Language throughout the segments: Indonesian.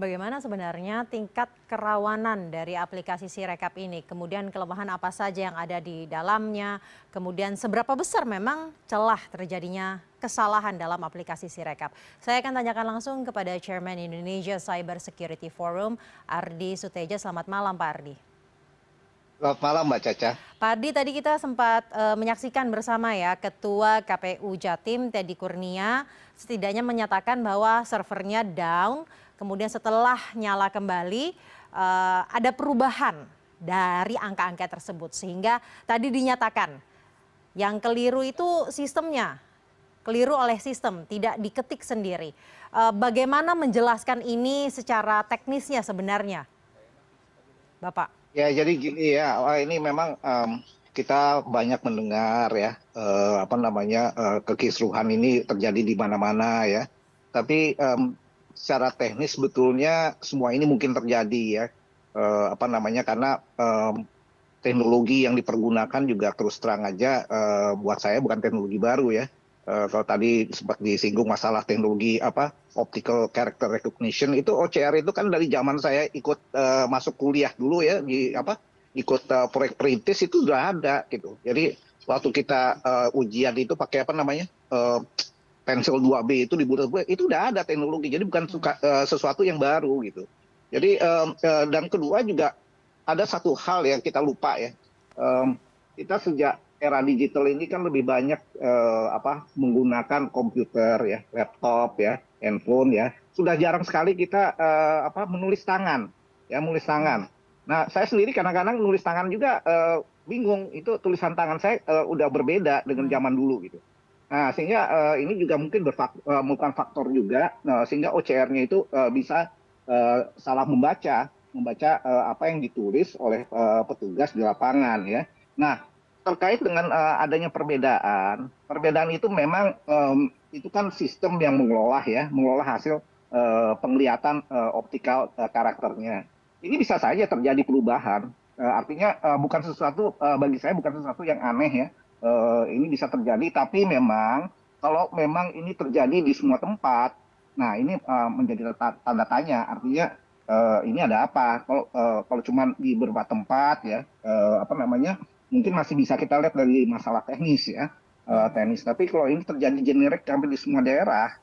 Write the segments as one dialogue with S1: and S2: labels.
S1: Bagaimana sebenarnya tingkat kerawanan dari aplikasi Sirekap ini? Kemudian kelemahan apa saja yang ada di dalamnya? Kemudian seberapa besar memang celah terjadinya kesalahan dalam aplikasi Sirekap? Saya akan tanyakan langsung kepada Chairman Indonesia Cyber Security Forum, Ardi Suteja. Selamat malam, Pak Ardi.
S2: Selamat malam Mbak Caca.
S1: Pak Ardi, tadi kita sempat menyaksikan bersama ya Ketua KPU Jatim Teddy Kurnia setidaknya menyatakan bahwa servernya down, kemudian setelah nyala kembali ada perubahan dari angka-angka tersebut sehingga tadi dinyatakan yang keliru itu sistemnya, keliru oleh sistem, tidak diketik sendiri. Bagaimana menjelaskan ini secara teknisnya sebenarnya, Bapak?
S2: Ya jadi gini ya, ini memang kita banyak mendengar ya kekisruhan ini terjadi di mana-mana ya. Tapi secara teknis sebetulnya semua ini mungkin terjadi ya. Karena teknologi yang dipergunakan juga terus terang aja buat saya bukan teknologi baru ya. Kalau tadi sempat disinggung masalah teknologi optical character recognition, itu OCR itu kan dari zaman saya ikut masuk kuliah dulu ya, ikut proyek perintis itu udah ada gitu. Jadi waktu kita ujian itu pakai pensil 2B itu di bulan itu udah ada teknologi, jadi bukan sesuatu yang baru gitu. Jadi dan kedua juga ada satu hal yang kita lupa ya. Kita sejak era digital ini kan lebih banyak menggunakan komputer ya, laptop ya, handphone ya. Sudah jarang sekali kita menulis tangan, ya menulis tangan. Nah, saya sendiri kadang-kadang nulis tangan juga bingung, itu tulisan tangan saya udah berbeda dengan zaman dulu gitu. Nah, sehingga ini juga mungkin merupakan faktor juga, sehingga OCR-nya itu bisa salah membaca apa yang ditulis oleh petugas di lapangan ya. Nah, terkait dengan adanya perbedaan itu memang itu kan sistem yang mengelola hasil penglihatan optikal karakternya. Ini bisa saja terjadi perubahan, artinya bukan sesuatu bagi saya bukan sesuatu yang aneh ya. Ini bisa terjadi, tapi memang kalau memang ini terjadi di semua tempat, nah ini menjadi tanda tanya, artinya ini ada apa? Kalau cuma di beberapa tempat ya, mungkin masih bisa kita lihat dari masalah teknis ya, teknis. Tapi kalau ini terjadi generik hampir di semua daerah,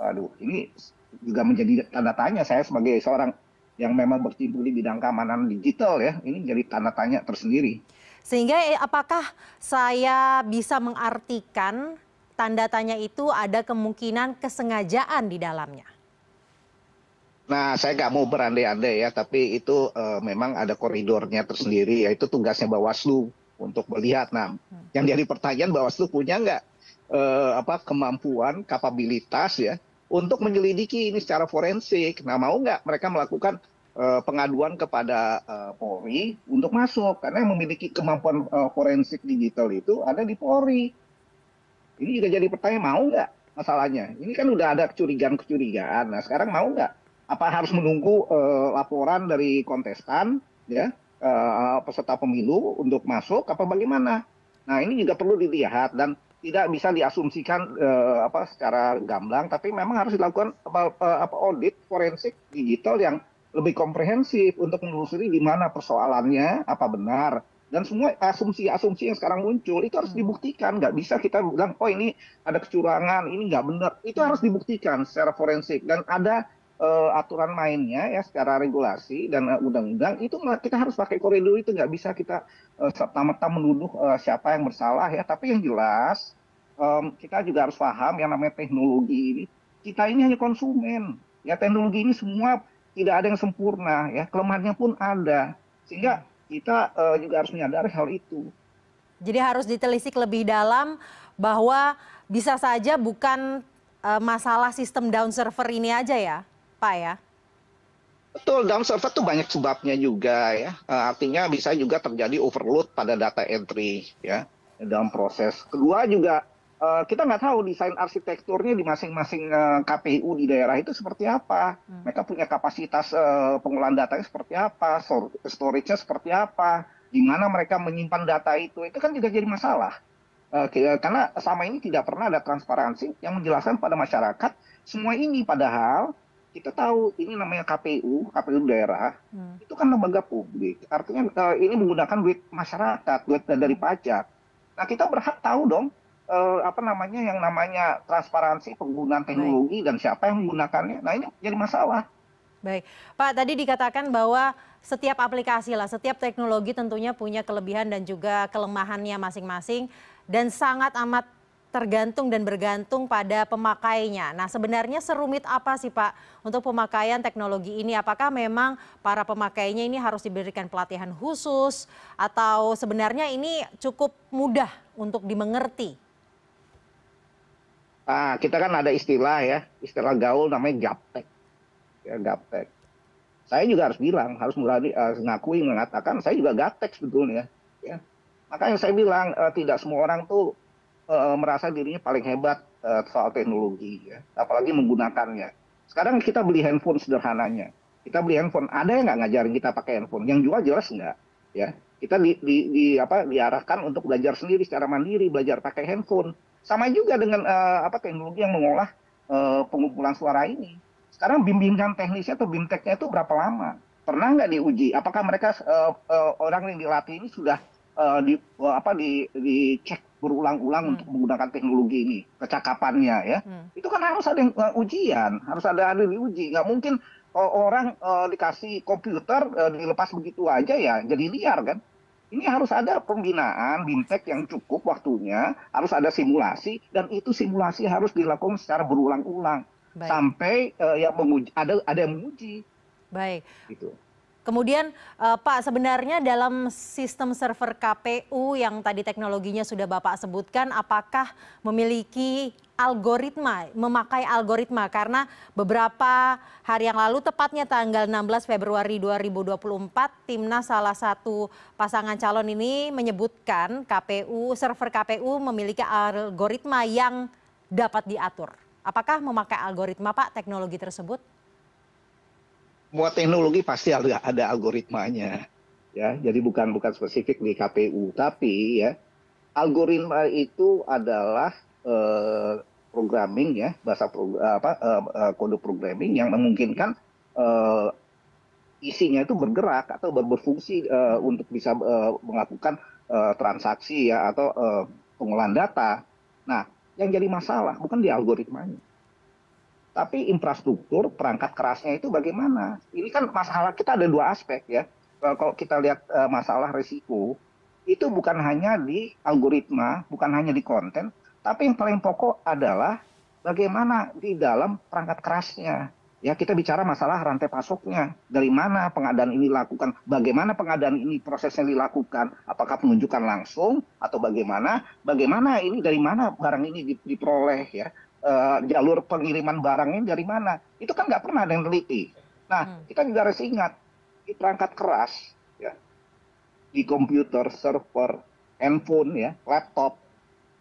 S2: aduh, ini juga menjadi tanda tanya. Saya sebagai seorang yang memang berkecimpung di bidang keamanan digital ya, ini jadi tanda tanya tersendiri.
S1: Sehingga apakah saya bisa mengartikan tanda tanya itu ada kemungkinan kesengajaan di dalamnya?
S2: Nah, saya nggak mau berandai-andai ya, tapi itu memang ada koridornya tersendiri, yaitu tugasnya Bawaslu untuk melihat. Nah, yang jadi pertanyaan, Bawaslu punya nggak kemampuan, kapabilitas ya untuk menyelidiki ini secara forensik. Nah, mau nggak mereka melakukan pengaduan kepada Polri untuk masuk, karena yang memiliki kemampuan forensik digital itu ada di Polri. Ini juga jadi pertanyaan, mau nggak masalahnya? Ini kan udah ada kecurigaan-kecurigaan. Nah, sekarang mau nggak? Apa harus menunggu laporan dari kontestan, ya, peserta pemilu untuk masuk, apa bagaimana? Nah, ini juga perlu dilihat dan tidak bisa diasumsikan secara gamblang, tapi memang harus dilakukan audit forensik digital yang lebih komprehensif untuk menelusuri di mana persoalannya, apa benar. Dan semua asumsi-asumsi yang sekarang muncul itu harus dibuktikan. Nggak bisa kita bilang, oh ini ada kecurangan, ini nggak benar. Itu harus dibuktikan secara forensik. Dan ada aturan mainnya ya secara regulasi dan undang-undang, itu kita harus pakai koridor itu. Nggak bisa kita serta-merta menuduh siapa yang bersalah ya. Tapi yang jelas kita juga harus paham yang namanya teknologi ini. Kita ini hanya konsumen. Ya, teknologi ini semua tidak ada yang sempurna ya. Kelemahannya pun ada. Sehingga kita juga harus menyadari hal itu.
S1: Jadi harus ditelisik lebih dalam bahwa bisa saja bukan masalah sistem down server ini aja ya, Pak ya?
S2: Betul, down server itu banyak sebabnya juga ya. Artinya bisa juga terjadi overload pada data entry ya dalam proses. Kedua juga kita nggak tahu desain arsitekturnya di masing-masing KPU di daerah itu seperti apa. Mereka punya kapasitas pengolahan datanya seperti apa, storage-nya seperti apa, di mana mereka menyimpan data itu kan juga jadi masalah. Karena selama ini tidak pernah ada transparansi yang menjelaskan pada masyarakat semua ini, padahal kita tahu ini namanya KPU daerah,
S1: Hmm.
S2: itu kan lembaga publik. Artinya ini menggunakan duit masyarakat, duit dari pajak. Nah, kita berhak tahu dong apa namanya yang namanya transparansi penggunaan
S1: Baik.
S2: teknologi dan siapa yang menggunakannya. Nah, ini jadi masalah.
S1: Baik, Pak, tadi dikatakan bahwa setiap aplikasi lah, setiap teknologi tentunya punya kelebihan dan juga kelemahannya masing-masing dan sangat amat tergantung dan bergantung pada pemakainya. Nah, sebenarnya serumit apa sih, Pak, untuk pemakaian teknologi ini? Apakah memang para pemakainya ini harus diberikan pelatihan khusus atau sebenarnya ini cukup mudah untuk dimengerti?
S2: Nah, kita kan ada istilah ya, istilah gaul namanya gaptek. Ya, gaptek. Saya juga harus bilang, harus berani ngakui mengatakan saya juga gaptek sebetulnya. Ya. Makanya saya bilang tidak semua orang tuh merasa dirinya paling hebat soal teknologi, ya. Apalagi menggunakannya. Sekarang kita beli handphone sederhananya. Kita beli handphone, ada yang nggak ngajarin kita pakai handphone? Yang jual jelas nggak, ya. Kita diarahkan untuk belajar sendiri secara mandiri, belajar pakai handphone. Sama juga dengan teknologi yang mengolah pengumpulan suara ini. Sekarang bimbingan teknisnya atau bimteknya itu berapa lama? Pernah nggak diuji? Apakah mereka orang yang dilatih ini sudah dicek berulang-ulang untuk
S1: Hmm.
S2: menggunakan teknologi ini, kecakapannya ya.
S1: Hmm.
S2: Itu kan harus ada yang ujian, harus ada diuji. Nggak mungkin orang dikasih komputer dilepas begitu aja ya, jadi liar kan. Ini harus ada pembinaan, bimtek yang cukup waktunya, harus ada simulasi, dan itu simulasi harus dilakukan secara berulang-ulang
S1: Baik,
S2: sampai yang menguji, ada yang menguji,
S1: baik.
S2: gitu.
S1: Kemudian Pak, sebenarnya dalam sistem server KPU yang tadi teknologinya sudah Bapak sebutkan, apakah memiliki algoritma, memakai algoritma? Karena beberapa hari yang lalu, tepatnya tanggal 16 Februari 2024, Timnas salah satu pasangan calon ini menyebutkan server KPU memiliki algoritma yang dapat diatur. Apakah memakai algoritma, Pak, teknologi tersebut?
S2: Semua teknologi pasti ada algoritmanya, ya. Jadi bukan spesifik di KPU, tapi ya algoritma itu adalah programming ya, kode programming yang memungkinkan eh, isinya itu bergerak atau berfungsi untuk bisa melakukan transaksi ya atau pengolahan data. Nah, yang jadi masalah bukan di algoritmanya, tapi infrastruktur perangkat kerasnya itu bagaimana? Ini kan masalah kita ada dua aspek ya. Kalau kita lihat masalah risiko, itu bukan hanya di algoritma, bukan hanya di konten, tapi yang paling pokok adalah bagaimana di dalam perangkat kerasnya. Ya, kita bicara masalah rantai pasoknya. Dari mana pengadaan ini dilakukan, bagaimana pengadaan ini prosesnya dilakukan, apakah penunjukan langsung atau bagaimana, bagaimana ini dari mana barang ini diperoleh ya. Jalur pengiriman barangnya dari mana, itu kan nggak pernah ada yang teliti. Nah, kita juga harus ingat di perangkat keras ya, di komputer, server, handphone ya, laptop,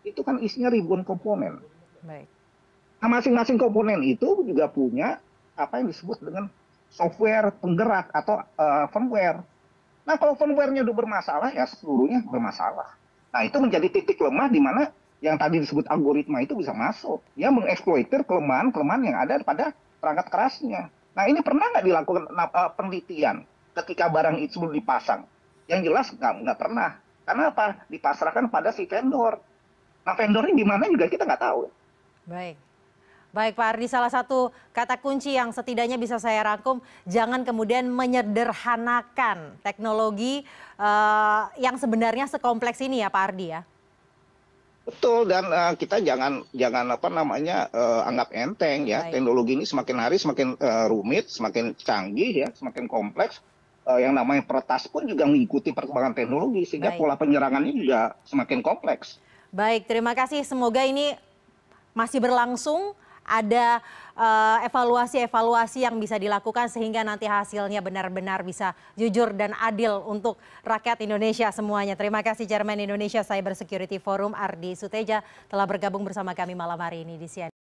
S2: itu kan isinya ribuan komponen.
S1: Baik.
S2: Nah, masing-masing komponen itu juga punya apa yang disebut dengan software penggerak atau firmware. Nah, kalau firmware-nya udah bermasalah, ya seluruhnya bermasalah. Nah, itu menjadi titik lemah di mana yang tadi disebut algoritma itu bisa masuk. Dia mengeksploitir kelemahan-kelemahan yang ada pada perangkat kerasnya. Nah, ini pernah nggak dilakukan penelitian ketika barang itu dipasang? Yang jelas nggak pernah. Karena apa? Dipasrahkan pada si vendor. Nah, vendornya di mana juga kita nggak tahu.
S1: Baik. Baik Pak Ardi, salah satu kata kunci yang setidaknya bisa saya rangkum, jangan kemudian menyederhanakan teknologi yang sebenarnya sekompleks ini ya Pak Ardi ya.
S2: Betul, dan kita jangan anggap enteng ya.
S1: Baik,
S2: Teknologi ini semakin hari semakin rumit, semakin canggih ya, semakin kompleks. Yang namanya peretas pun juga mengikuti perkembangan teknologi sehingga
S1: baik.
S2: pola penyerangannya juga semakin kompleks.
S1: Baik, terima kasih. Semoga ini masih berlangsung, ada evaluasi-evaluasi yang bisa dilakukan sehingga nanti hasilnya benar-benar bisa jujur dan adil untuk rakyat Indonesia semuanya. Terima kasih Chairman Indonesia Cyber Security Forum Ardi Suteja telah bergabung bersama kami malam hari ini di CNN.